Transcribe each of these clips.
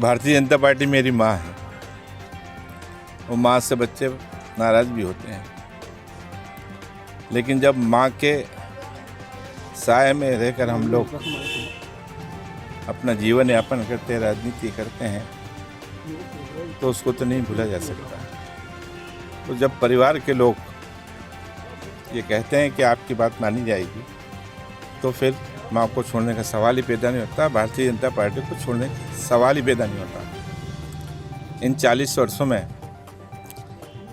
Bharatiya Janata party मेरी माँ है। वो माँ से बच्चे नाराज़ भी होते हैं, लेकिन जब माँ के साए में रहकर हम लोग अपना जीवन यापन करते हैं, राजनीति करते हैं, तो उसको तो नहीं भूला जा सकता। तो जब परिवार के लोग ये कहते हैं कि आपकी बात मानी जाएगी, तो फिर माँ को छोड़ने का सवाल ही पैदा नहीं होता। भारतीय जनता पार्टी को छोड़ने का सवाल ही पैदा नहीं होता। इन 40 वर्षों में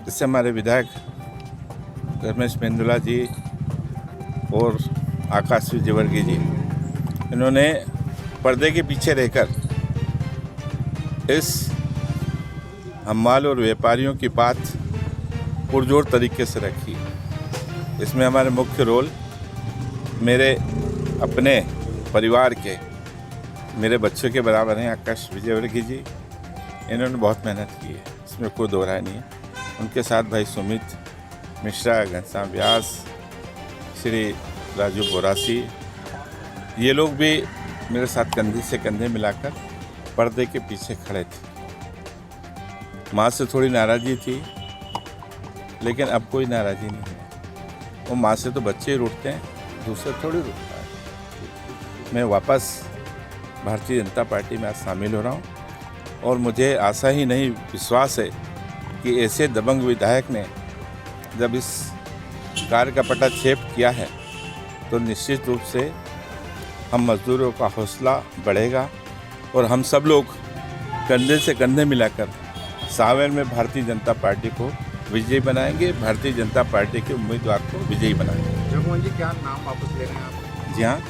इससे हमारे विधायक रमेश मेंदुला जी और आकाश विजयवर्गीय जी, इन्होंने पर्दे के पीछे रहकर इस हमाल और व्यापारियों की बात पुरजोर तरीके से रखी। इसमें हमारे मुख्य रोल मेरे अपने परिवार के, मेरे बच्चों के बराबर हैं। आकाश विजयवर्गीय जी, इन्होंने बहुत मेहनत की है, इसमें कोई दो राय नहीं है। उनके साथ भाई सुमित मिश्रा, घनश्याम व्यास, श्री राजू बोरासी, ये लोग भी मेरे साथ कंधे से कंधे मिलाकर पर्दे के पीछे खड़े थे। माँ से थोड़ी नाराज़गी थी, लेकिन अब कोई नाराज़गी नहीं है। वो माँ से तो बच्चे ही रूठते हैं, दूसरे थोड़ी रूठता है। मैं वापस भारतीय जनता पार्टी में आज शामिल हो रहा हूँ, और मुझे आशा ही नहीं विश्वास है कि ऐसे दबंग विधायक ने जब इस कार्य का पटाक्षेप किया है, तो निश्चित रूप से हम मजदूरों का हौसला बढ़ेगा और हम सब लोग कंधे से कंधे मिलाकर सावेर में भारतीय जनता पार्टी को विजयी बनाएंगे, भारतीय जनता पार्टी के उम्मीदवार को विजयी बनाएंगे। जगमोहन जी, क्या नाम वापस ले रहे हैं आप? जी हाँ,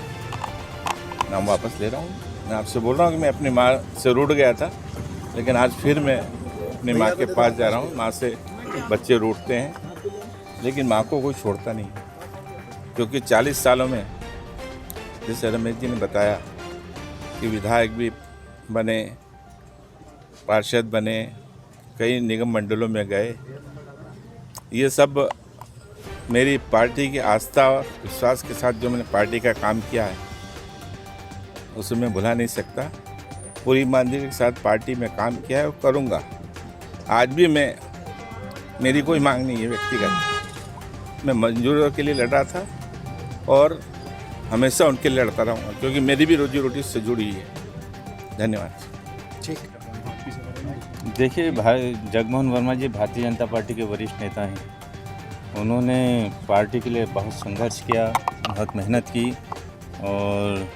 नाम वापस ले रहा हूँ। मैं आपसे बोल रहा हूँ कि मैं अपनी माँ से रूठ गया था, लेकिन आज फिर मैं अपनी माँ के पास जा रहा हूँ। माँ से बच्चे रूठते हैं, लेकिन माँ को कोई छोड़ता नहीं, क्योंकि 40 सालों में जैसे रमेश जी ने बताया कि विधायक भी बने, पार्षद बने, कई निगम मंडलों में गए। ये सब मेरी पार्टी की आस्था और विश्वास के साथ जो मैंने पार्टी का काम किया है, उसे मैं भुला नहीं सकता। पूरी ईमानदारी के साथ पार्टी में काम किया है और करूँगा। आज भी मेरी कोई मांग नहीं है व्यक्तिगत। मैं मजदूरों के लिए लड़ रहा था और हमेशा उनके लिए लड़ता रहूँगा, क्योंकि मेरी भी रोजी रोटी से जुड़ी है। धन्यवाद। ठीक। देखिए, भाई जगमोहन वर्मा जी भारतीय जनता पार्टी के वरिष्ठ नेता हैं। उन्होंने पार्टी के लिए बहुत संघर्ष किया, बहुत मेहनत की, और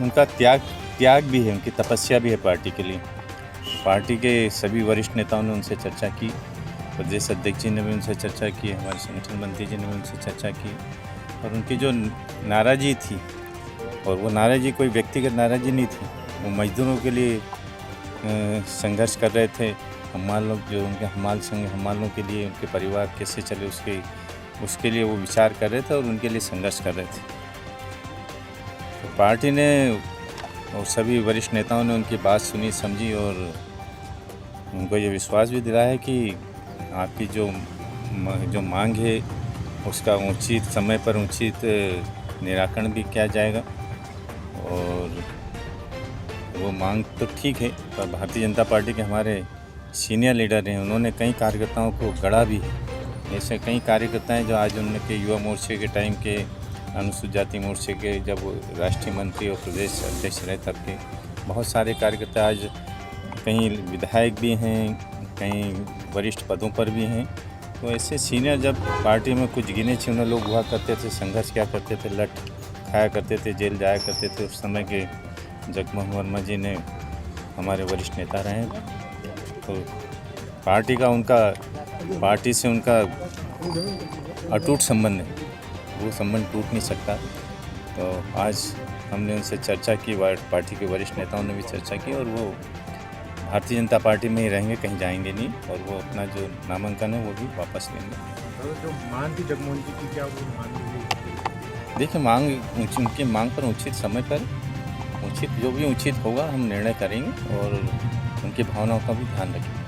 उनका त्याग भी है, उनकी तपस्या भी है पार्टी के लिए। पार्टी के सभी वरिष्ठ नेताओं ने उनसे चर्चा की, प्रदेश अध्यक्ष जी ने भी उनसे चर्चा की, हमारे संगठन मंत्री जी ने भी उनसे चर्चा की, और उनकी जो नाराज़गी थी, और वो नाराज़गी कोई व्यक्तिगत नाराज़गी नहीं थी, वो मजदूरों के लिए संघर्ष कर रहे थे। हमाल लोग, जो उनके हमाल संघ, हमालों के लिए उनके परिवार कैसे चले, उसके लिए वो विचार कर रहे थे और उनके लिए संघर्ष कर रहे थे। तो पार्टी ने और सभी वरिष्ठ नेताओं ने उनकी बात सुनी, समझी, और उनको ये विश्वास भी दिलाया कि आपकी जो मांग है, उसका उचित समय पर उचित निराकरण भी किया जाएगा। और वो मांग तो ठीक है, पर भारतीय जनता पार्टी के हमारे सीनियर लीडर हैं, उन्होंने कई कार्यकर्ताओं को गढ़ा भी है। ऐसे कई कार्यकर्ता हैं जो आज उनके युवा मोर्चे के टाइम के, अनुसूचित जाति मोर्चे के जब राष्ट्रीय मंत्री और प्रदेश अध्यक्ष रहे तब के, बहुत सारे कार्यकर्ता आज कहीं विधायक भी हैं, कहीं वरिष्ठ पदों पर भी हैं। तो ऐसे सीनियर जब पार्टी में कुछ गिने चुने लोग हुआ करते थे, संघर्ष किया करते थे, लट खाया करते थे, जेल जाया करते थे, उस समय के जगमोहन वर्मा जी ने हमारे वरिष्ठ नेता रहे हैं। तो पार्टी से उनका अटूट संबंध है, वो संबंध टूट नहीं सकता। तो आज हमने उनसे चर्चा की, पार्टी के वरिष्ठ नेताओं ने भी चर्चा की, और वो भारतीय जनता पार्टी में ही रहेंगे, कहीं जाएंगे नहीं, और वो अपना जो नामांकन है वो भी वापस लेंगे। जो मांग थी जगमोहन जी की, क्या वो मांग? देखिए, उनकी मांग पर उचित समय पर जो भी उचित होगा हम निर्णय करेंगे, और उनकी भावनाओं का भी ध्यान रखेंगे।